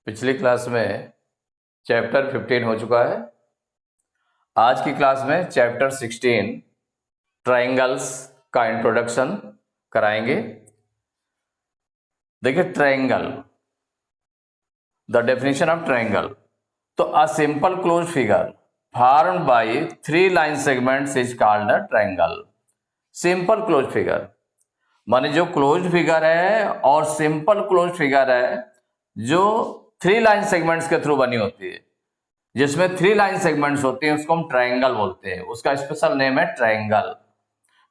पिछली क्लास में चैप्टर 15 हो चुका है। आज की क्लास में चैप्टर 16 ट्राइंगल्स का इंट्रोडक्शन कराएंगे। देखिए triangle, the definition of triangle. तो a simple close figure formed by three line segments is called a triangle. Simple close figure माने जो क्लोज फिगर है और सिंपल क्लोज फिगर है जो थ्री लाइन सेगमेंट्स के थ्रू बनी होती है, जिसमें थ्री लाइन सेगमेंट्स होती हैं उसको हम ट्राइंगल बोलते हैं। उसका स्पेशल नेम है ट्राइंगल।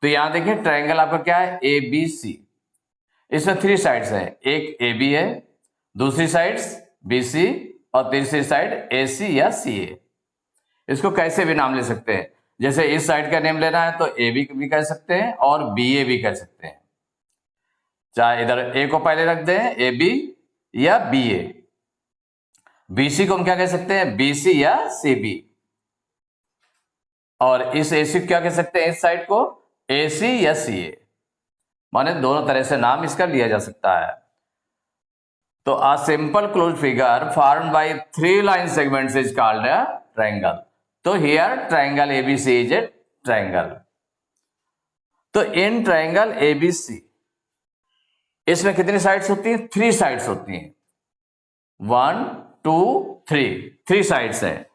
तो यहां देखिए ट्राइंगल आपका क्या है, ए बी सी। इसमें थ्री साइड्स हैं, एक ए बी है, दूसरी साइड्स बी सी और तीसरी साइड ए सी या सी ए। इसको कैसे भी नाम ले सकते हैं, जैसे इस साइड का नेम लेना है तो ए बी भी कह सकते हैं और बी ए भी कह सकते हैं। चाहे इधर ए को पहले रख दें ए बी या बी ए। बीसी को हम क्या कह सकते हैं, बीसी या सी बी। और इस एसी क्या कह सकते हैं, इस साइड को एसी या सी ए। माने दोनों तरह से नाम इसका लिया जा सकता है। तो a simple closed figure formed by three line segments is called a triangle. तो here triangle ABC is a triangle. तो in triangle ABC इसमें कितनी साइड्स होती हैं, थ्री साइड्स होती हैं। 1 2 3 थ्री साइड्स हैं।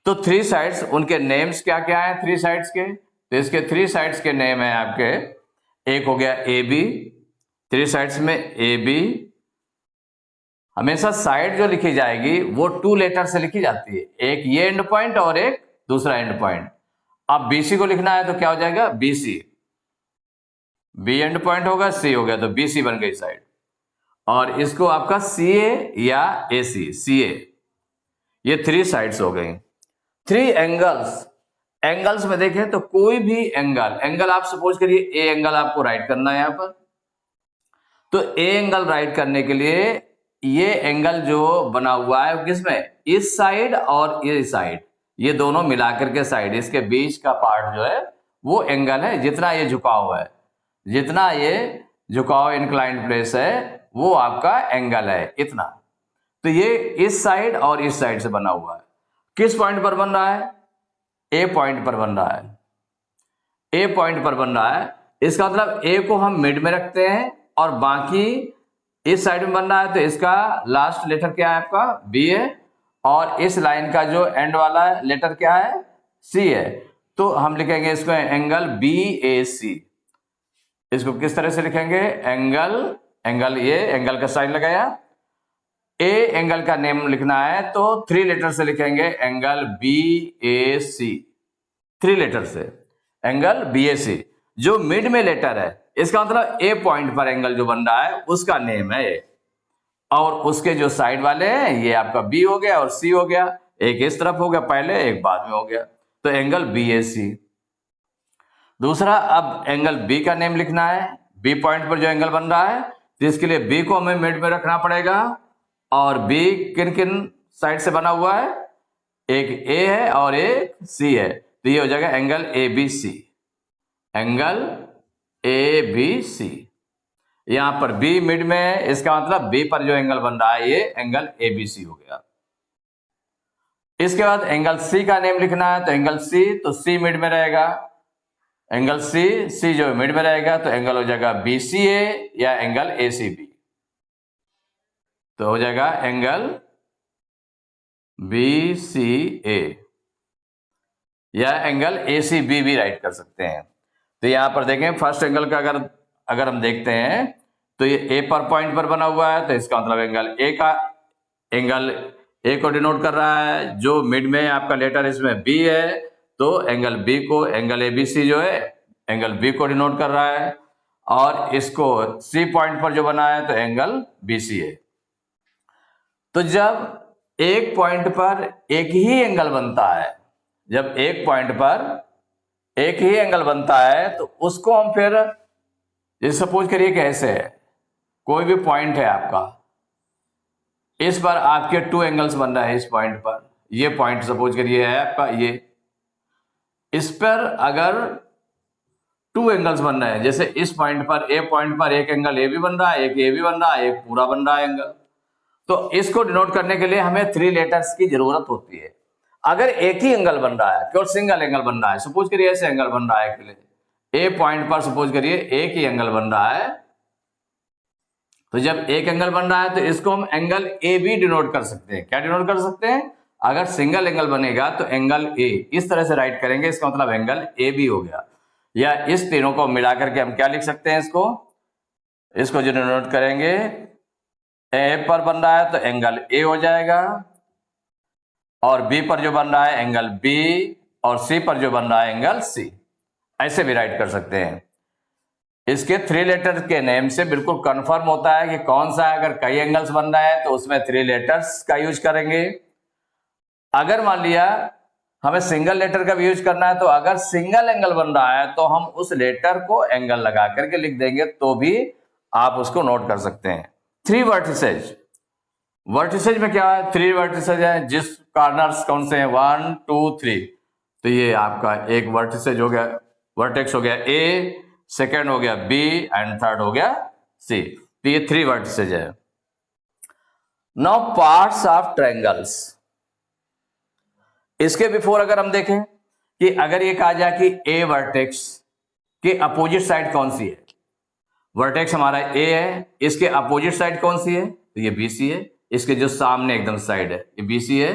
तो थ्री साइड्स, उनके नेम्स क्या क्या है थ्री साइड्स के, तो इसके थ्री साइड्स के नेम है आपके, एक हो गया ए बी। थ्री साइड्स में ए बी, हमेशा साइड जो लिखी जाएगी वो टू लेटर से लिखी जाती है, एक ये एंड पॉइंट और एक दूसरा एंड पॉइंट। अब बीसी को लिखना है तो क्या हो जाएगा, बीसी। बी एंड पॉइंट होगा, सी हो गया तो बीसी बन गई साइड। और इसको आपका सी ए या ए सी ए, ये थ्री साइड्स हो गई। थ्री एंगल्स, एंगल्स में देखें तो कोई भी एंगल आप सपोज करिए ए एंगल आपको राइट करना है यहां पर। तो ए एंगल राइट करने के लिए ये एंगल जो बना हुआ है किसमें, इस साइड और इस साइड, ये दोनों मिलाकर के साइड, इसके बीच का पार्ट जो है वो एंगल है। जितना ये झुकाव है, जितना ये झुकाव इंक्लाइंड प्लेस है वो आपका एंगल है इतना। तो ये इस साइड और इस साइड से बना हुआ है। किस पॉइंट पर बन रहा है, ए पॉइंट पर बन रहा है। ए पॉइंट पर बन रहा है, इसका मतलब ए को हम मिड में रखते हैं और बाकी इस साइड में बन रहा है तो इसका लास्ट लेटर क्या है आपका, बी है। और इस लाइन का जो एंड वाला लेटर क्या है, सी है। तो हम लिखेंगे इसको एंगल बी ए सी। इसको किस तरह से लिखेंगे, एंगल ये एंगल का साइन लगाया। ए एंगल का नेम लिखना है तो थ्री लेटर से लिखेंगे एंगल बी ए सी, थ्री लेटर से एंगल बी ए सी। जो मिड में लेटर है इसका मतलब ए पॉइंट पर एंगल जो बन रहा है उसका नेम है ए। और उसके जो साइड वाले हैं ये आपका बी हो गया और सी हो गया, एक इस तरफ हो गया पहले, एक बाद में हो गया, तो एंगल बी ए सी। दूसरा, अब एंगल बी का नेम लिखना है, बी पॉइंट पर जो एंगल बन रहा है तो इसके लिए बी को हमें मिड में रखना पड़ेगा। और बी किन किन साइड से बना हुआ है, एक ए है और एक सी है, तो ये हो जाएगा angle A B C, angle A B C. यहां पर बी मिड में है, इसका मतलब बी पर जो एंगल बन रहा है ये एंगल ए बी सी हो गया। इसके बाद एंगल सी का नेम लिखना है, तो एंगल सी, तो सी मिड में रहेगा, एंगल सी जो मिड में रहेगा तो एंगल हो जाएगा बी सी ए या एंगल ए सी बी। तो हो जाएगा एंगल बी सी ए या एंगल ए सी बी भी राइट कर सकते हैं। तो यहां पर देखें फर्स्ट एंगल का अगर हम देखते हैं तो ये ए पर पॉइंट पर बना हुआ है, तो इसका मतलब एंगल ए को डिनोट कर रहा है। जो मिड में आपका लेटर इसमें बी है तो एंगल बी को, एंगल ए बी सी जो है एंगल बी को डिनोट कर रहा है। और इसको सी पॉइंट पर जो बना है तो एंगल बी सी है। तो जब एक पॉइंट पर एक ही एंगल बनता है, जब एक पॉइंट पर एक ही एंगल बनता है तो उसको हम फिर, जैसे सपोज करिए कि ऐसे है, कोई भी पॉइंट है आपका, इस पर आपके टू एंगल्स बन रहा है इस पॉइंट पर, ये पॉइंट सपोज करिए है आपका ये, इस पर अगर टू एंगल्स बन रहे हैं, जैसे इस पॉइंट पर ए पॉइंट पर एक एंगल ए भी बन रहा है, एक ए भी बन रहा है, एक पूरा बन रहा है एंगल, तो इसको डिनोट करने के लिए हमें 3 लेटर्स की जरूरत होती है। अगर एक ही एंगल बन रहा है, केवल सिंगल एंगल बन रहा है, सपोज करिए ऐसे एंगल बन रहा है, ए पॉइंट पर सपोज करिए एक ही एंगल बन रहा है, तो जब एक एंगल बन रहा है तो इसको हम एंगल ए बी डिनोट कर सकते हैं। क्या डिनोट कर सकते हैं? अगर सिंगल एंगल बनेगा तो एंगल ए इस तरह से राइट करेंगे, इसका मतलब एंगल ए बी हो गया। या इस तीनों को मिला करके हम क्या लिख सकते हैं, इसको जो डिनोट करेंगे, ए पर बन रहा है तो एंगल ए हो जाएगा, और बी पर जो बन रहा है एंगल बी, और सी पर जो बन रहा है एंगल सी। ऐसे भी राइट कर सकते हैं। इसके 3 लेटर के नेम से बिल्कुल कंफर्म होता है कि कौन सा है। अगर कई एंगल्स बन रहा है तो उसमें 3 लेटर्स का यूज करेंगे। अगर मान लिया हमें सिंगल लेटर का भी यूज करना है, तो अगर सिंगल एंगल बन रहा है तो हम उस लेटर को एंगल लगा करके लिख देंगे, तो भी आप उसको नोट कर सकते हैं। 3 वर्टिसेज, वर्टिसेज में क्या है? 3 वर्टिसेज है, जिस कॉर्नर्स कौन से हैं? 1 2 3। तो ये आपका एक वर्टिसेज हो गया, वर्टेक्स हो गया ए, सेकेंड हो गया बी, एंड थर्ड हो गया सी। तो ये 3 वर्टिसेज है। Now parts of triangles. इसके बिफोर अगर हम देखें कि अगर ये कहा जाए कि ए वर्टेक्स के अपोजिट साइड कौन सी है, वर्टेक्स हमारा ए है, इसके अपोजिट साइड कौन सी है? तो ये बी सी है। इसके जो सामने एकदम साइड है ये बी सी है।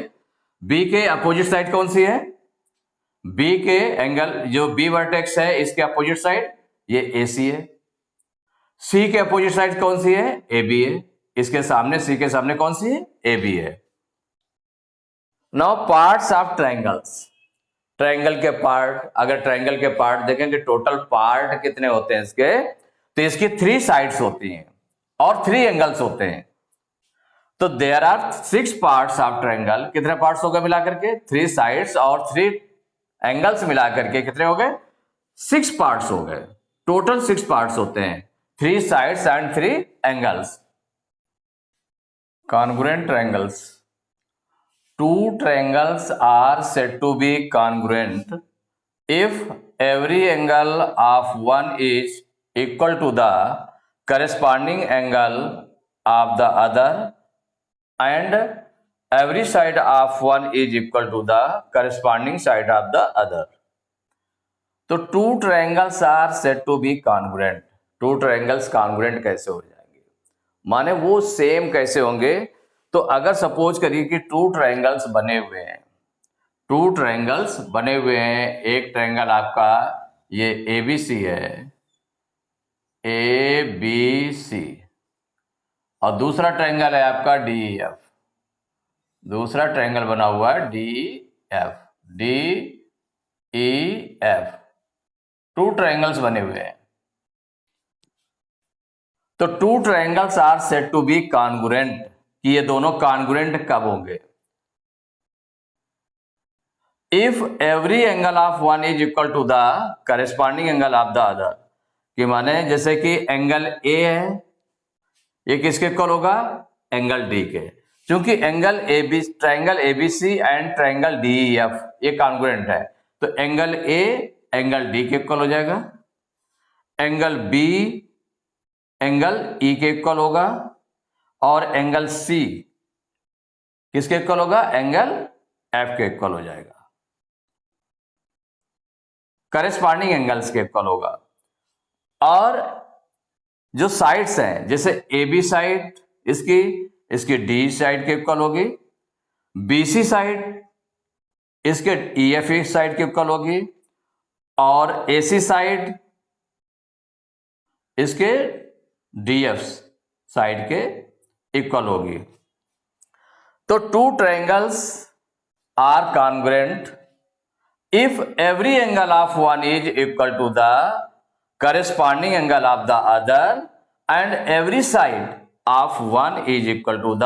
बी के अपोजिट साइड कौन सी है? बी के एंगल जो बी वर्टेक्स है इसके अपोजिट साइड ये ए सी है। सी के अपोजिट साइड कौन सी है? ए बी है। इसके सामने, सी के सामने कौन सी है? ए बी है। Now parts of triangles. Triangle के पार्ट, अगर ट्रायंगल के पार्ट देखें कि टोटल पार्ट कितने होते हैं इसके, तो इसकी 3 साइड्स होती हैं और 3 एंगल्स होते हैं। तो there are 6 parts of triangle. कितने पार्ट्स हो गए मिलाकर के? 3 साइड्स और 3 एंगल्स मिलाकर के कितने हो गए? 6 पार्ट्स हो गए। टोटल 6 पार्ट्स होते हैं, 3 sides and 3 angles. Congruent triangles. 2 triangles are said to be congruent if every angle of one is equal to the corresponding angle of the other and every side of one is equal to the corresponding side of the other. तो 2 triangles are said to be congruent. 2 triangles congruent कैसे हो जाएंगे? माने वो same कैसे होंगे? तो अगर सपोज करिए कि 2 ट्रायंगल्स बने हुए हैं, 2 ट्रायंगल्स बने हुए हैं। एक ट्रायंगल आपका ये ABC है, ABC, और दूसरा ट्रायंगल है आपका DEF। दूसरा ट्रायंगल बना हुआ है DEF, DEF। 2 ट्रायंगल्स बने हुए हैं। तो 2 triangles are said to be congruent, कि ये दोनों कॉन्ग्रुएंट कब होंगे? If every angle of one is equal to the corresponding angle of the other. कि माने जैसे कि एंगल ए है, ये किसके इक्वल होगा? एंगल डी के। क्योंकि angle AB, triangle ABC and triangle DEF ये कॉन्ग्रुएंट है, तो एंगल ए एंगल डी के इक्वल हो जाएगा, एंगल बी एंगल ई के इक्वल होगा, और एंगल सी किसके इक्वल होगा? एंगल एफ के इक्वल हो जाएगा, करेस्पॉन्डिंग एंगल्स के इक्वल होगा। और जो साइड्स हैं, जैसे AB साइड इसकी डी साइड के इक्वल होगी, BC साइड इसके EF साइड के इक्वल होगी, और AC साइड इसके DF साइड के इक्वल होगी। तो 2 triangles are congruent if every angle of one is equal to the corresponding angle of the other and every side of one is equal to the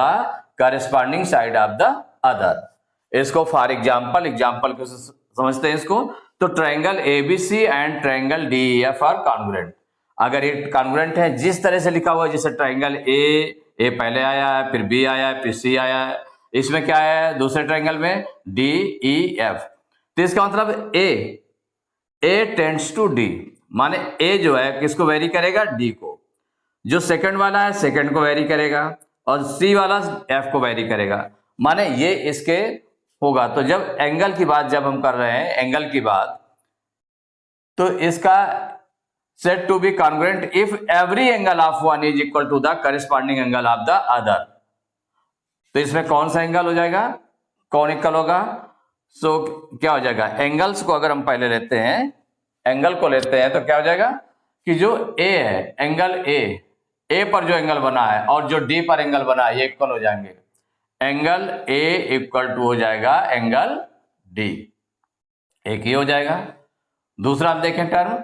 corresponding side of the other. इसको for example को समझते हैं इसको। तो triangle ABC and triangle DEF are congruent. अगर ये congruent है, जिस तरह से लिखा हुआ है, जैसे ट्रायंगल ए पहले आया है, फिर B आया है, फिर C आया है, इसमें क्या है दूसरे ट्रायंगल में? DEF। तो इसका मतलब A टेंड्स टू D, माने A जो है किसको वेरी करेगा? D को। जो सेकंड वाला है सेकंड को वेरी करेगा, और सी वाला एफ को वेरी करेगा, माने ये इसके होगा। तो जब एंगल की बात जब हम कर रहे हैं, एंगल की बात, तो इसका said to be congruent if every angle of one is equal to the corresponding angle of the other. तो इसमें कौन सा एंगल हो जाएगा, कौन इक्वल होगा? सो क्या हो जाएगा, एंगल्स को अगर हम पहले लेते हैं, एंगल को लेते हैं, तो क्या हो जाएगा कि जो ए है, एंगल ए पर जो एंगल बना है और जो डी पर एंगल बना है, ये इक्वल हो जाएंगे। एंगल ए इक्वल टू हो जाएगा एंगल डी, एक ही हो जाएगा। दूसरा आप देखें टर्म,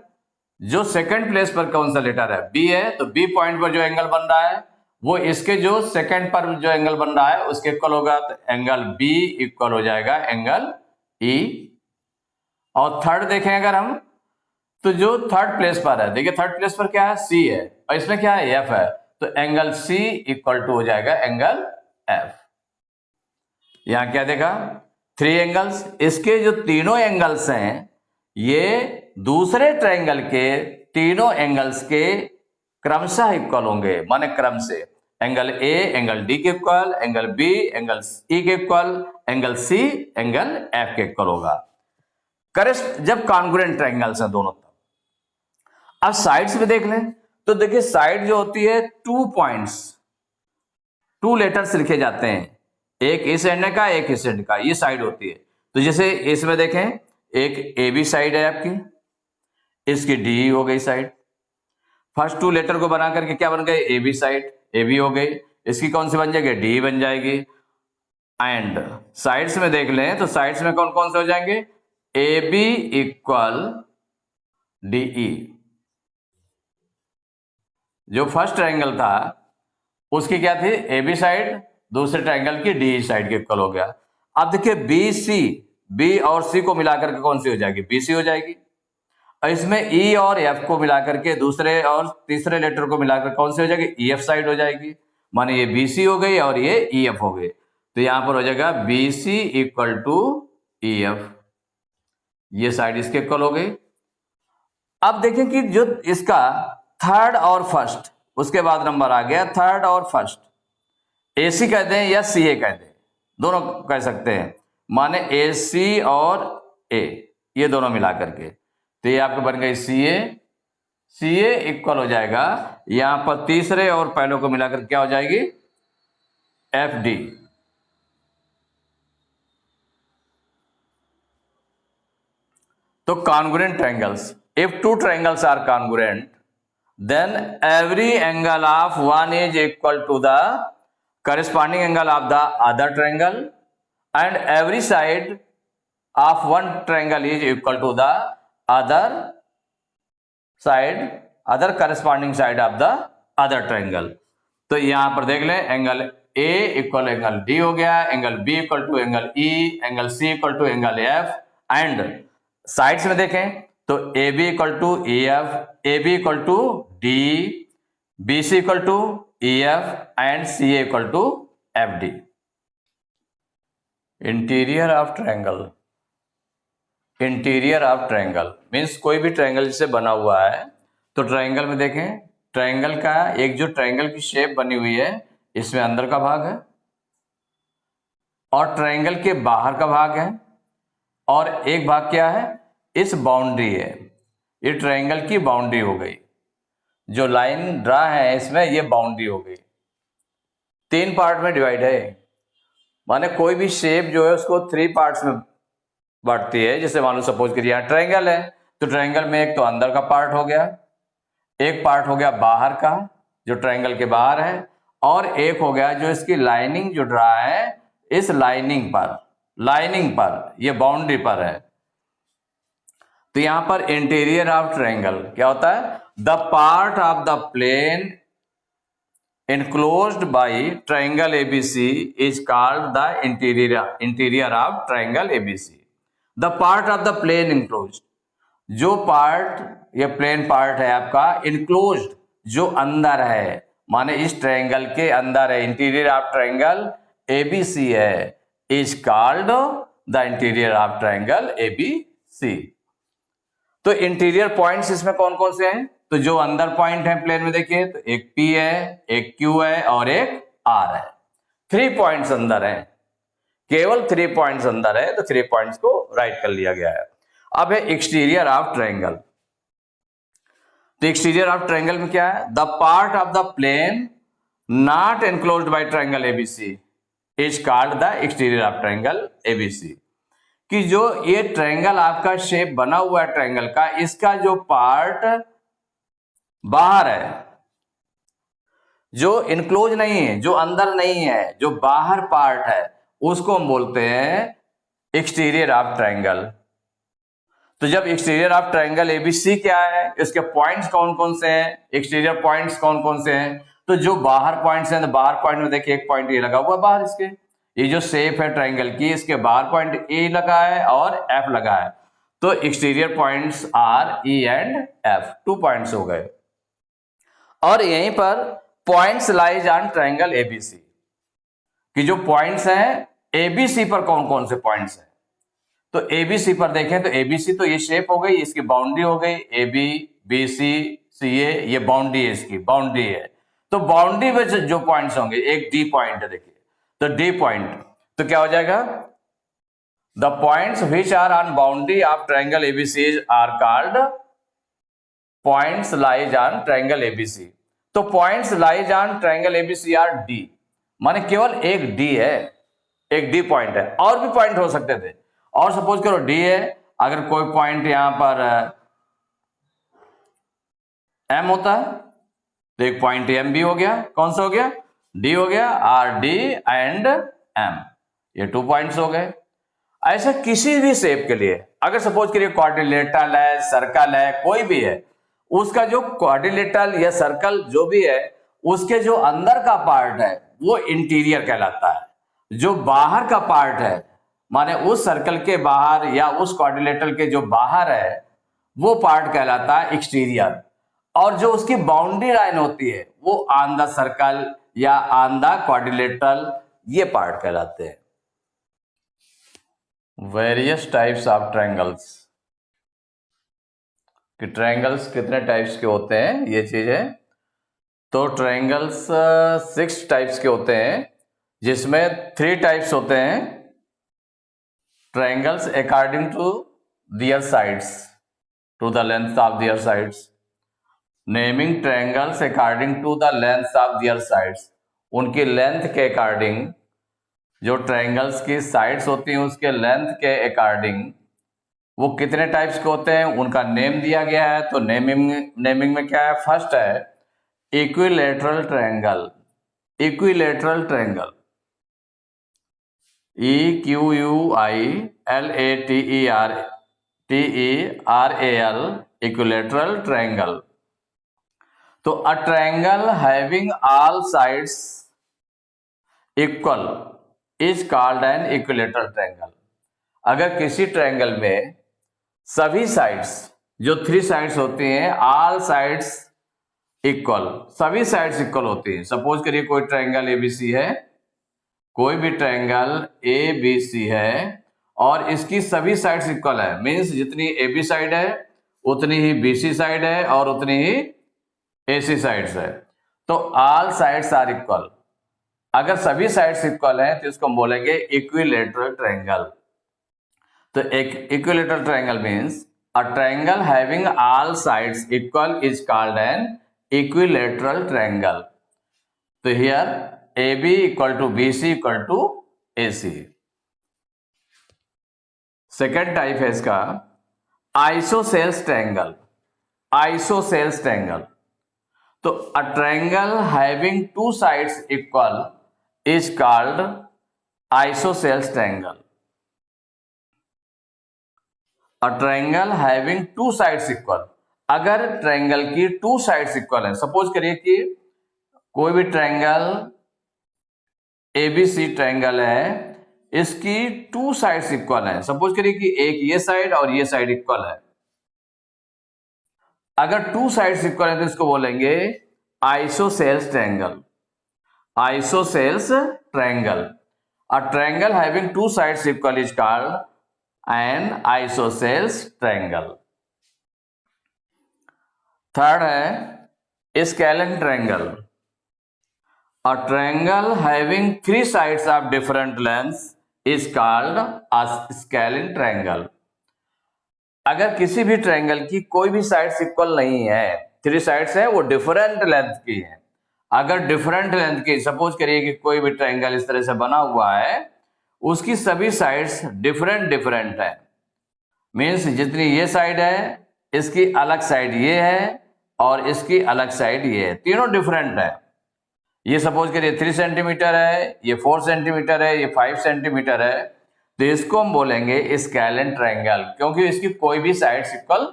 जो सेकंड प्लेस पर कौन सा लेटर है, बी है, तो बी पॉइंट पर जो एंगल बन रहा है वो इसके जो सेकंड पर जो एंगल बन रहा है उसके इक्वल होगा। तो एंगल बी इक्वल हो जाएगा एंगल ई। और थर्ड देखें अगर हम, तो जो थर्ड प्लेस पर है, देखिए थर्ड प्लेस पर क्या है, सी है, और इसमें क्या है, एफ है, तो एंगल सी इक्वल टू हो जाएगा एंगल एफ। यहां क्या देखा, 3 एंगल्स, इसके जो तीनों एंगल्स हैं ये दूसरे ट्रायंगल के तीनों एंगल्स के क्रमशः इक्वल होंगे, माने क्रम से। एंगल ए एंगल डी के equal, angle B angle E के equal, angle C angle F के इक्वल होगा, करेक्ट, जब कॉन्ग्रुएंट ट्रायंगल्स हैं दोनों। अब साइड्स में देख लें, तो देखिए साइड जो होती है 2 पॉइंट्स, 2 लेटर्स लिखे जाते हैं, एक इस एंड का एक इस एंड का, ये साइड होती है। तो जैसे इसमें देखें, एक ए बी साइड है आपकी, इसकी डी हो गई साइड, फर्स्ट 2 लेटर को बना करके क्या बन गए, A B side, A B हो गई, इसकी कौन सी बन जाएगी, डी बन जाएगी। एंड साइड्स में देख लें, तो साइड्स में कौन कौन से हो जाएंगे, A B equal D E, जो फर्स्ट ट्रायंगल था उसकी क्या थी, ए बी साइड, दूसरे ट्रायंगल की डी साइड के इक्वल हो गया। अब देखिए बी सी, बी और सी को मिलाकर के कौन सी हो जाएगी, बी सी हो जाएगी। और इसमें ई और एफ को मिलाकर के दूसरे और तीसरे लेटर को मिलाकर कौन सी हो जाएगी, ई एफ साइड हो जाएगी, माने ये बी सी हो गई और ये ई एफ हो गई। तो यहां पर हो जाएगा B C equal to E F, ये साइड इसके इक्वल हो गई। अब देखें कि जो इसका थर्ड और फर्स्ट, उसके बाद नंबर आ गया थर्ड और फर्स्ट, ए सी कह दें या सी ए कह दें, दोनों कह सकते हैं, माने ए सी और ए, ये दोनों मिला करके, तो ये आपको बन गई सी ए इक्वल हो जाएगा, यहां पर तीसरे और पहले को मिलाकर क्या हो जाएगी, एफ डी। तो congruent triangles, if 2 triangles are congruent then every angle of one is equal to the corresponding angle of the other triangle and every side of one triangle is equal to the other side, other corresponding side of the other triangle। तो यहां पर देख लें, angle A equal angle D हो गया, angle B equal to angle E, angle C equal to angle F, and sides में देखें तो A B equal to E F, A B equal to D, B C equal to E F and C A equal to F D. Interior of triangle, interior of triangle means कोई भी triangle जिससे बना हुआ है, तो triangle में देखें, triangle का एक जो ट्रायंगल की शेप बनी हुई है, इसमें अंदर का भाग है और ट्रायंगल के बाहर का भाग है, और एक भाग क्या है, इस बाउंड्री है, ये ट्रायंगल की बाउंड्री हो गई, जो लाइन ड्रा है इसमें ये बाउंड्री हो गई। 3 पार्ट में डिवाइड है, माने कोई भी शेप जो है उसको 3 पार्ट्स में बांटती है। जैसे मान लो सपोज करिए यहाँ ट्रायंगल है, तो ट्रायंगल में एक तो अंदर का पार्ट हो गया, एक पार्ट हो गया बाहर का जो ट्रायंगल के बाहर है, और एक हो गया जो इसकी लाइनिंग जो ड्रा है, इस लाइनिंग पर ये बाउंड्री पर है। तो यहां पर इंटीरियर ऑफ ट्रायंगल क्या होता है, the part of the plane enclosed by triangle ABC is called the interior of triangle ABC। The part of the plane enclosed, जो पार्ट ये प्लेन पार्ट है आपका, enclosed जो अंदर है, माने इस ट्रायंगल के अंदर है, इंटीरियर ऑफ ट्रायंगल ABC है, is called the interior of triangle ABC। तो इंटीरियर पॉइंट्स इसमें कौन कौन से हैं, तो जो अंदर पॉइंट है प्लेन में देखिए, तो एक P है, एक Q है और एक आर है, 3 पॉइंट्स अंदर है, केवल 3 पॉइंट्स अंदर है, तो 3 पॉइंट्स को राइट कर लिया गया है। अब है एक्सटीरियर ऑफ ट्रायंगल। तो एक्सटीरियर ऑफ ट्रायंगल में क्या है? The part of the plane not enclosed by triangle ABC is called the exterior of triangle ABC. कि जो ये ट्रायंगल आपका शेप बना हुआ है ट्रायंगल का, इसका जो पार्ट बाहर है, जो इनक्लोज नहीं है, जो अंदर नहीं है, जो बाहर पार्ट है, उसको हम बोलते हैं एक्सटीरियर ऑफ ट्रायंगल। तो जब एक्सटीरियर ऑफ ट्रायंगल एबीसी क्या है, इसके पॉइंट्स कौन कौन से हैं, एक्सटीरियर पॉइंट्स कौन कौन से हैं? तो जो बाहर पॉइंट्स हैं, तो बाहर पॉइंट में देखिए एक पॉइंट ये लगा हुआ बाहर, इसके ये जो शेप है ट्रायंगल की, इसके बाहर पॉइंट ए लगा है और एफ लगा है। तो exterior points R E and F, 2 points हो गए। और यहीं पर points lies on triangle ABC, कि जो पॉइंट्स हैं एबीसी पर कौन कौन से पॉइंट्स हैं। तो एबीसी पर देखें तो एबीसी तो ये शेप हो गई, इसकी बाउंड्री हो गई, ए बी बी सी सी ये बाउंड्री है, इसकी बाउंड्री है। तो बाउंड्री में जो पॉइंट्स होंगे, एक डी पॉइंट है, देखिए तो डी पॉइंट, तो क्या हो जाएगा? The points which are on boundary of triangle ABC are called points lies on triangle ABC. तो points lies on triangle ABC are D, माने केवल एक डी है, एक डी पॉइंट है, और भी पॉइंट हो सकते थे। और सपोज करो डी है, अगर कोई पॉइंट यहां पर एम होता है, तो एक पॉइंट एम भी हो गया, कौन सा हो गया? डी हो गया, आर डी एंड एम, ये 2 पॉइंट्स हो गए। ऐसा किसी भी शेप के लिए, अगर सपोज करिए क्वाड्रिलेटरल है, सर्कल है, कोई भी है, उसका जो क्वाड्रिलेटरल या सर्कल जो भी है, उसके जो अंदर का पार्ट है वो इंटीरियर कहलाता है। जो बाहर का पार्ट है, माने उस सर्कल के बाहर या उस क्वाड्रिलेटरल के जो बाहर है, वो पार्ट कहलाता है एक्सटीरियर। और जो उसकी बाउंड्री लाइन होती है, वो ऑन द सर्कल या ऑन द क्वाड्रिलेटरल, ये पार्ट कहलाते हैं। वेरियस टाइप्स ऑफ ट्रायंगल्स, कि ट्रायंगल्स कितने टाइप्स के होते हैं, ये चीज है। तो ट्रायंगल्स 6 टाइप्स के होते हैं, जिसमें 3 टाइप्स होते हैं। Triangles according to their sides, to the length of their sides. Naming triangles according to the length of their sides, उनकी लेंथ के अकॉर्डिंग, जो ट्रायंगल्स की साइड्स होती हैं उसके लेंथ के अकॉर्डिंग वो कितने टाइप्स के होते हैं, उनका नेम दिया गया है। तो नेमिंग में क्या है? फर्स्ट है equilateral triangle, equilateral triangle, EQUILATERAL, equilateral triangle. तो a triangle having all sides equal is called an equilateral triangle. अगर किसी ट्रायंगल में सभी साइड्स, जो 3 साइड्स होती हैं, ऑल साइड्स इक्वल, सभी साइड्स इक्वल होती हैं। सपोज करिए कोई ट्रायंगल एबीसी है, कोई भी ट्रायंगल एबीसी है और इसकी सभी साइड्स इक्वल है, मींस जितनी एबी साइड है उतनी ही बीसी साइड है और उतनी ही एसी साइड्स है। तो ऑल साइड्स आर इक्वल, अगर सभी साइड्स इक्वल हैं तो इसको हम बोलेंगे इक्विलैटरल ट्रायंगल। तो एक equilateral triangle means a triangle having all sides equal is called an equilateral triangle. तो here AB equal to BC equal to AC। Second type है इसका आइसोसेल्स ट्रायंगल, आइसोसेल्स ट्रायंगल। तो a triangle having 2 sides equal is called isosceles triangle. A triangle having 2 sides equal, अगर triangle की 2 sides equal है, suppose करिए कि कोई भी ट्रायंगल ABC ट्रायंगल है, इसकी 2 साइड्स इक्वल है, सपोज करिए कि एक ये साइड और ये साइड इक्वल है। अगर 2 साइड्स इक्वल है तो इसको बोलेंगे isosceles triangle, isosceles triangle. A triangle having 2 sides equal is called an isosceles triangle. Third है scalene triangle. A triangle having three sides of different lengths is called a scalene triangle. अगर किसी भी triangle की कोई भी sides equal नहीं है, three sides है वो डिफरेंट लेंथ की है, अगर डिफरेंट लेंथ की, सपोज करिए कि कोई भी ट्रायंगल इस तरह से बना हुआ है, उसकी सभी साइड्स डिफरेंट डिफरेंट है, मीन्स जितनी ये साइड है इसकी अलग साइड ये है और इसकी अलग साइड ये है, तीनों डिफरेंट है। ये सपोज करिए 3 सेंटीमीटर है, ये 4 सेंटीमीटर है, ये 5 सेंटीमीटर है, तो इसको हम बोलेंगे स्केलेन ट्रायंगल, क्योंकि इसकी कोई भी साइड्स इक्वल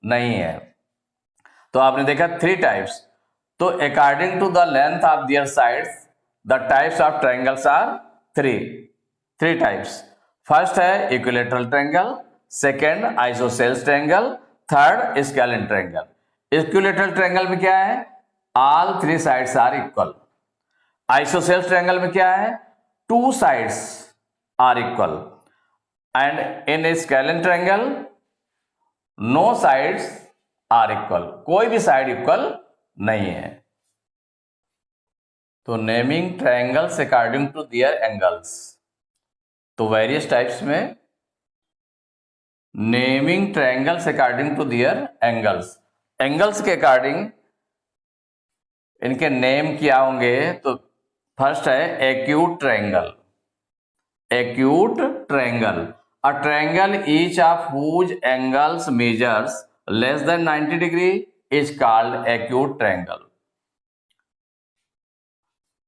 नहीं है। तो आपने देखा थ्री टाइप्स, तो according to the length of their sides the types of triangles are three types. First है equilateral triangle, second isosceles triangle, third scalene triangle. Equilateral triangle में क्या है, all three sides are equal. Isosceles triangle में क्या है, two sides are equal, and in scalene triangle no sides are equal, कोई भी side equal नहीं है। तो naming triangles according to their angles, तो वेरियस टाइप्स में naming triangles according to their angles, angles के अकॉर्डिंग इनके नेम क्या होंगे। तो फर्स्ट है acute triangle, acute triangle, a triangle each of whose angles measures less than 90 degree is called acute triangle.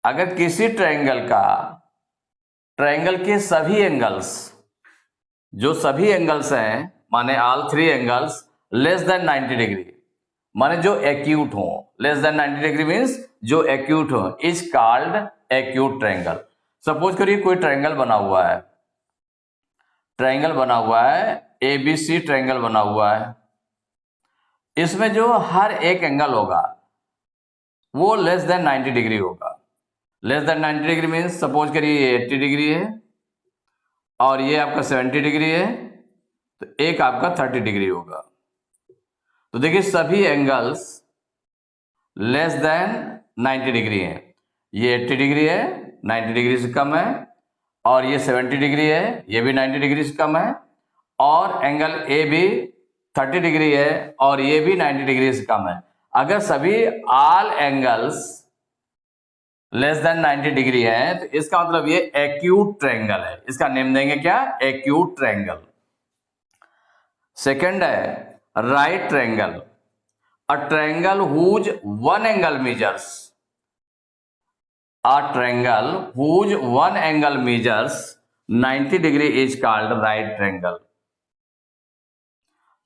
अगर किसी ट्रायंगल का, ट्रायंगल के सभी एंगल्स, जो सभी एंगल्स हैं माने all three angles less than 90 degree, माने जो एक्यूट हो, लेस देन 90 डिग्री मीन्स जो एक्यूट हो, is called acute triangle. Suppose करिए कोई ट्रायंगल बना हुआ है, ट्रायंगल बना हुआ है, एबीसी ट्रायंगल बना हुआ है, इसमें जो हर एक एंगल होगा वो लेस देन 90 डिग्री होगा। Less than 90 degree means suppose करिए ये 80 डिग्री है और ये आपका 70 डिग्री है, तो एक आपका 30 डिग्री होगा। तो देखिए सभी एंगल्स लेस देन 90 डिग्री है, ये 80 डिग्री है, 90 डिग्री से कम है, और ये 70 डिग्री है, ये भी 90 डिग्री से कम है, और एंगल ए भी 30 डिग्री है और ये भी 90 डिग्री से कम है। अगर सभी all angles less than 90 degree है तो इसका मतलब ये एक्यूट ट्रायंगल है, इसका नेम देंगे क्या, एक्यूट ट्रायंगल। सेकंड है right triangle, a triangle whose one angle measures, a triangle whose one angle measures 90 degree is called right triangle।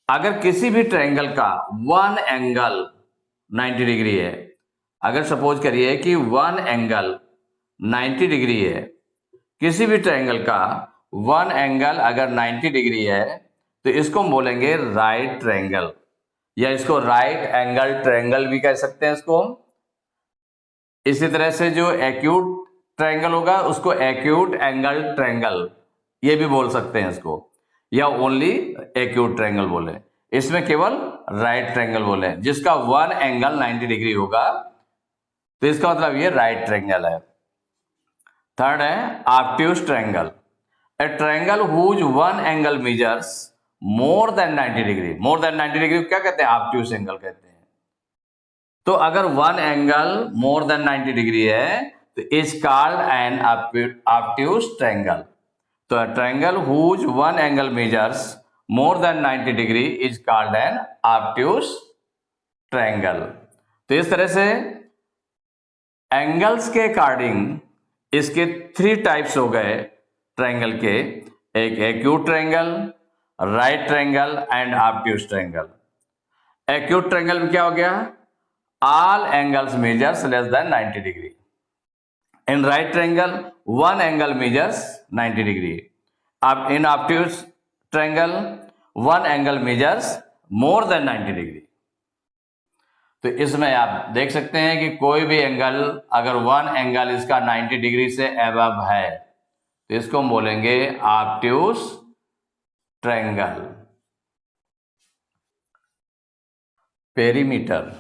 अगर किसी भी ट्रायंगल का वन एंगल 90 डिग्री है, अगर सपोज करिए कि वन एंगल 90 डिग्री है, किसी भी ट्रायंगल का वन एंगल अगर 90 डिग्री है तो इसको हम बोलेंगे राइट ट्रायंगल, या इसको राइट एंगल ट्रायंगल भी कह सकते हैं इसको। इसी तरह से जो एक्यूट ट्रायंगल होगा उसको एक्यूट एंगल ट्रायंगल ये भी बोल सकते हैं इसको, या ओनली एक्यूट ट्रायंगल बोले, इसमें केवल राइट ट्रायंगल बोले जिसका वन एंगल 90 डिग्री होगा, तो इसका मतलब ये राइट ट्रायंगल है। थर्ड है obtuse triangle, a triangle whose one angle measures more than 90 degree, more than 90 degree क्या कहते हैं, ऑब्ट्यूज एंगल कहते हैं। तो अगर one angle more than 90 degree है तो is called an obtuse triangle. तो triangle whose one angle measures more than 90 degree is called an obtuse triangle. तो इस तरह से एंगल्स के अकॉर्डिंग इसके थ्री टाइप्स हो गए ट्रायंगल के, एक acute triangle, right triangle and obtuse triangle. Acute triangle में क्या हो गया, all angles measures less than 90 degree. In right triangle, one angle measures 90 degree. In obtuse triangle, one angle measures more than 90 degree. तो इसमें आप देख सकते हैं कि कोई भी एंगल अगर वन एंगल इसका 90 डिग्री से अबव है तो इसको हम बोलेंगे obtuse triangle. Perimeter,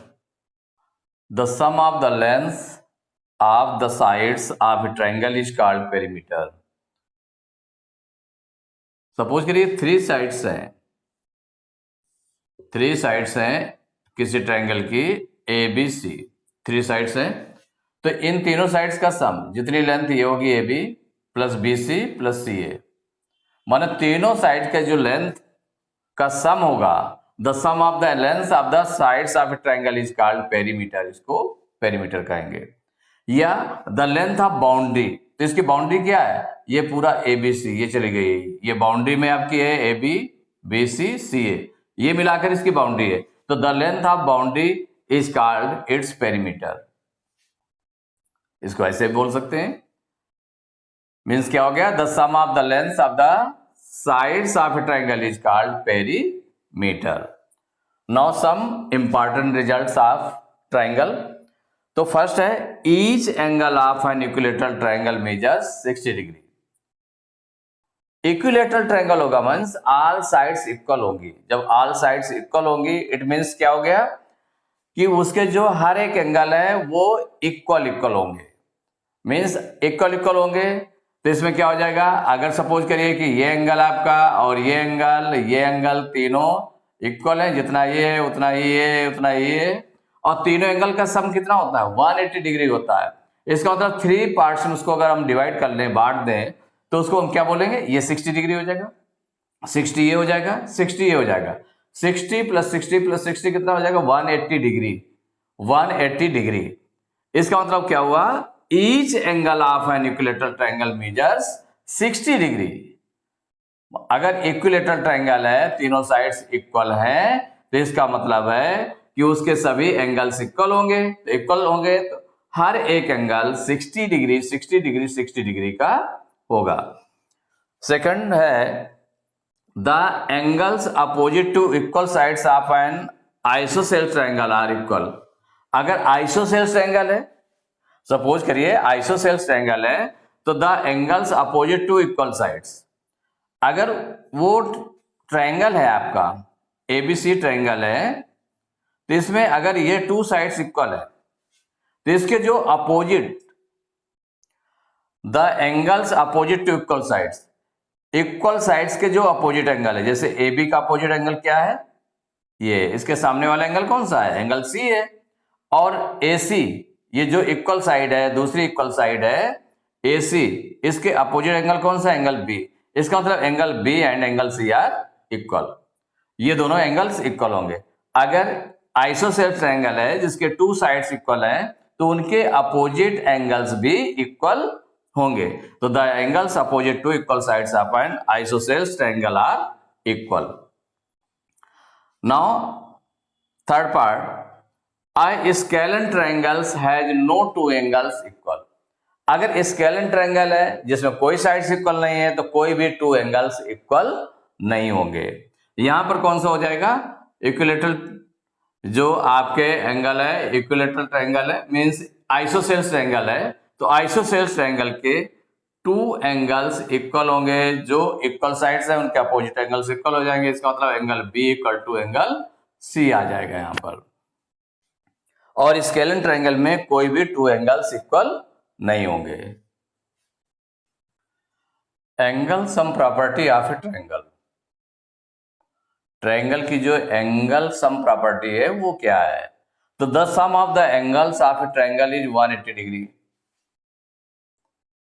the sum of the lengths of the sides of a triangle is called perimeter. Suppose करिए थ्री साइड्स हैं किसी ट्रायंगल की A B C, three sides हैं, तो इन तीनों साइड्स का सम, जितनी लेंथ ये होगी A B plus B C plus C A, माने तीनों साइड का जो लेंथ का सम होगा, the sum of the length of the sides of a triangle is called perimeter, इसको पेरीमीटर कहेंगे। या द लेंथ ऑफ बाउंड्री, तो इसकी बाउंड्री क्या है, ये पूरा ए बी सी, ये चली गई, ये बाउंड्री में आपकी है ए बी बी सी सी ए, ये मिलाकर इसकी बाउंड्री है, तो the length of boundary is called its perimeter. इसको ऐसे बोल सकते हैं, मीन्स क्या हो गया, the sum of the length of the sides of a triangle is called perimeter. Now some important results of triangle. तो फर्स्ट है each angle of an equilateral triangle measures 60 degree. Equilateral triangle होगा means all sides equal होंगी। जब all sides equal होंगी it means क्या हो गया कि उसके जो हर एक एंगल है वो इक्वल होंगे, मींस इक्वल होंगे। तो इसमें क्या हो जाएगा, अगर सपोज करिए कि ये एंगल आपका और ये एंगल तीनों इक्वल है, जितना ये है उतना ये उतना ये, और तीनों एंगल का सम कितना होता है 180 डिग्री होता है। इसका मतलब थ्री पार्ट्स में उसको अगर हम डिवाइड कर लें, बांट दें, तो उसको हम क्या बोलेंगे, ये 60 डिग्री हो जाएगा, 60 ये हो जाएगा, 60 ये हो जाएगा, 60 प्लस 60 कितना हो जाएगा 180 डिग्री, 180 डिग्री। इसका मतलब क्या हुआ, each angle of an equilateral triangle measures 60 degree. अगर इक्विलैटरल ट्रायंगल है, तीनों साइड्स इक्वल हैं, तो इसका मतलब है कि उसके सभी एंगल्स इक्वल होंगे। तो हर एक एंगल 60 डिग्री का होगा। सेकंड है the angles opposite to equal sides of an isosceles triangle are equal. अगर आइसोसेलेस ट्रायंगल है, सपोज करिए आइसोसेलेस ट्रायंगल है, तो the angles opposite to equal sides, अगर वो ट्रायंगल है आपका एबीसी ट्रायंगल है, तो इसमें अगर ये टू साइड्स इक्वल है, तो इसके जो opposite, the angles opposite to equal sides के जो अपोजिट एंगल है, जैसे ए बी का अपोजिट एंगल क्या है, ये इसके सामने वाला एंगल कौन सा है, एंगल सी है, और ए सी ये जो इक्वल साइड है, दूसरी इक्वल साइड है ए सी, इसके अपोजिट एंगल कौन सा, एंगल बी। इसका मतलब angle B and angle C are equal, ये दोनों एंगल्स इक्वल होंगे। अगर आइसोसेलेस ट्रायंगल है जिसके टू साइड्स इक्वल हैं, तो उनके अपोजिट एंगल्स भी इक्वल होंगे। तो the angles opposite to equal sides of an isosceles triangle are equal. Now third part, A scalene triangles has no two angles equal। अगर scalene triangle है जिसमें कोई साइड्स इक्वल नहीं है, तो कोई भी टू एंगल्स इक्वल नहीं होंगे। यहां पर कौन सा हो जाएगा, इक्विलैटरल जो आपके एंगल है, इक्विलैटरल ट्रायंगल है, मींस आइसोसेलेस ट्रायंगल है, तो आइसोसेलेस ट्रायंगल के टू एंगल्स इक्वल होंगे, जो इक्वल साइड्स है उनके अपोजिट एंगल्स इक्वल हो जाएंगे। इसका मतलब angle B equal to angle C आ जाएगा यहां पर। और स्केलन ट्रायंगल में कोई भी टू एंगल्स इक्वल नहीं होंगे। Angle sum property of a triangle, triangle की जो एंगल सम प्रॉपर्टी है वो क्या है, तो the sum of the angles of a triangle is 180 degree.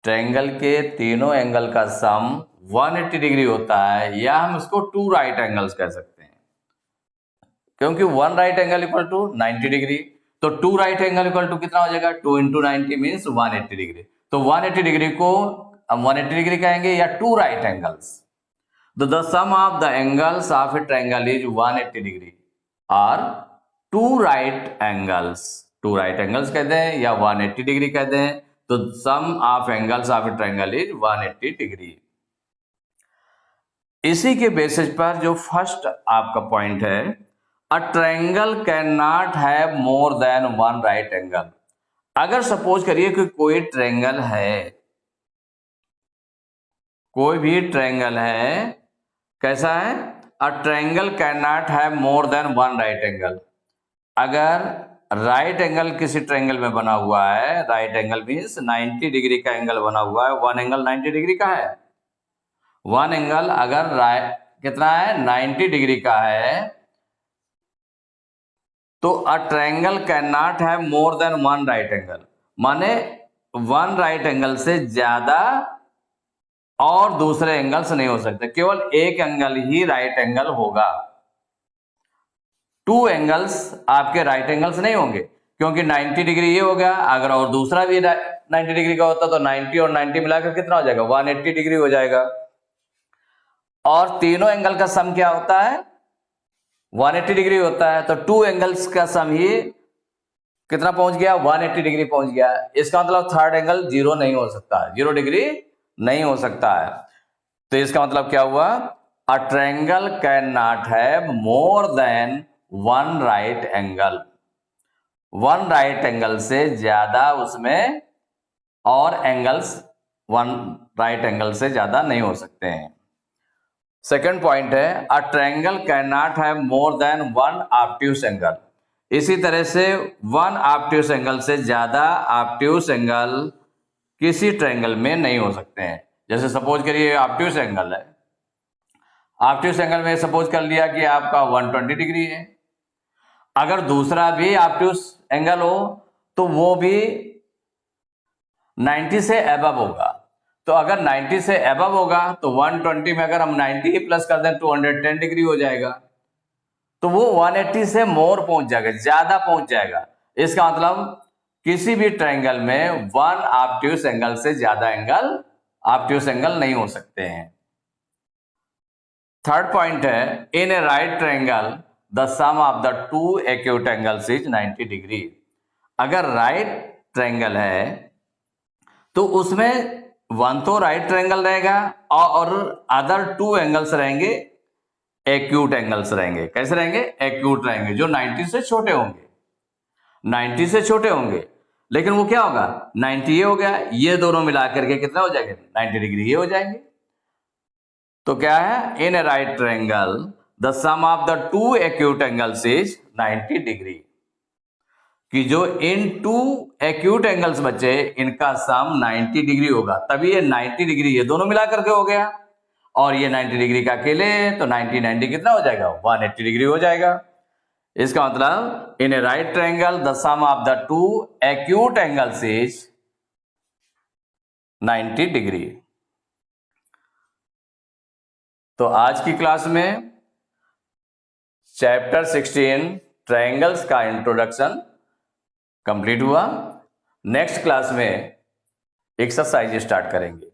Triangle के तीनों एंगल का सम 180 डिग्री होता है, या हम इसको टू राइट एंगल्स कह सकते हैं, क्योंकि one right angle equal to 90 degree, तो two right angle equal to कितना हो जाएगा, 2 × 90 मीन्स 180 डिग्री। तो 180 डिग्री को हम 180 डिग्री कहेंगे, या टू राइट एंगल्स। तो the sum of the angles of a triangle is 180 degree और two right angles, two right angles कहते हैं या 180 डिग्री कहते हैं। तो sum of angles of a triangle is 180 degree. इसी के बेसिस पर जो फर्स्ट आपका पॉइंट है, a triangle can not have more than one right angle. अगर सपोज करिए कि कोई ट्रायंगल है, कोई भी ट्रायंगल है, कैसा है, a triangle can not have more than one right angle. अगर राइट एंगल किसी ट्रायंगल में बना हुआ है, राइट एंगल मीन्स 90 डिग्री का एंगल बना हुआ है। वन एंगल 90 डिग्री का है, वन एंगल अगर कितना है 90 डिग्री का है, तो a triangle can not have more than one right angle, माने वन राइट एंगल से ज्यादा और दूसरे एंगल्स नहीं हो सकते, केवल एक एंगल ही राइट एंगल होगा। टू एंगल्स आपके राइट एंगल्स नहीं होंगे, क्योंकि 90 डिग्री ये हो गया, अगर और दूसरा भी 90 डिग्री का होता तो 90 और 90 मिलाकर कितना हो जाएगा, 180 डिग्री हो जाएगा। और तीनों एंगल का सम क्या होता है, 180 डिग्री होता है। तो टू एंगल्स का सम ही कितना पहुंच गया, 180 डिग्री पहुंच गया। इसका मतलब थर्ड एंगल 0 नहीं हो सकता, 0 डिग्री नहीं हो सकता है। तो इसका मतलब क्या हुआ, अ triangle can not have more than one right angle, one right angle से ज्यादा उसमें और एंगल्स वन राइट एंगल से ज्यादा नहीं हो सकते हैं। सेकंड पॉइंट है, a triangle can not have more than one obtuse angle. इसी तरह से वन ऑब्ट्यूस एंगल से ज्यादा ऑब्ट्यूस एंगल किसी ट्रायंगल में नहीं हो सकते हैं। जैसे सपोज करिए ऑब्ट्यूस एंगल है, ऑब्ट्यूस एंगल में सपोज कर लिया कि आपका 120 डिग्री है, अगर दूसरा भी ऑब्ट्यूस एंगल हो तो वो भी 90 से अबव होगा। तो अगर 90 से अबव होगा तो 120 में अगर हम 90 प्लस कर दें 210 डिग्री हो जाएगा, तो वो 180 से मोर पहुंच जाएगा, ज्यादा पहुंच जाएगा। इसका मतलब किसी भी ट्रायंगल में वन ऑब्ट्यूस एंगल से ज्यादा एंगल ऑब्ट्यूस एंगल नहीं हो सकते हैं। थर्ड पॉइंट है, in a right triangle the sum of the two acute angles is 90 degree. अगर राइट ट्रायंगल है तो उसमें वन तो राइट ट्रायंगल रहेगा और अदर टू एंगल्स रहेंगे एक्यूट एंगल्स रहेंगे। कैसे रहेंगे, एक्यूट रहेंगे, जो 90 से छोटे होंगे, 90 से छोटे होंगे। लेकिन वो क्या होगा, 90 ये हो गया, ये दोनों मिलाकर के कितना हो जाएगा, 90 डिग्री ये हो जाएंगे। तो क्या है, in a right triangle the sum of the two acute angles is 90 degree, कि जो इन टू एक्यूट एंगल्स बचे इनका सम 90 डिग्री होगा। तभी ये 90 डिग्री ये दोनों मिलाकर के हो गया, और ये 90 डिग्री का अकेले, तो 90 कितना हो जाएगा, 180 डिग्री हो जाएगा। इसका मतलब in a right triangle the sum of the two acute angles is 90 degree. तो आज की क्लास में चैप्टर 16 ट्रायंगल्स का इंट्रोडक्शन कंप्लीट हुआ। नेक्स्ट क्लास में एक्सरसाइज स्टार्ट करेंगे।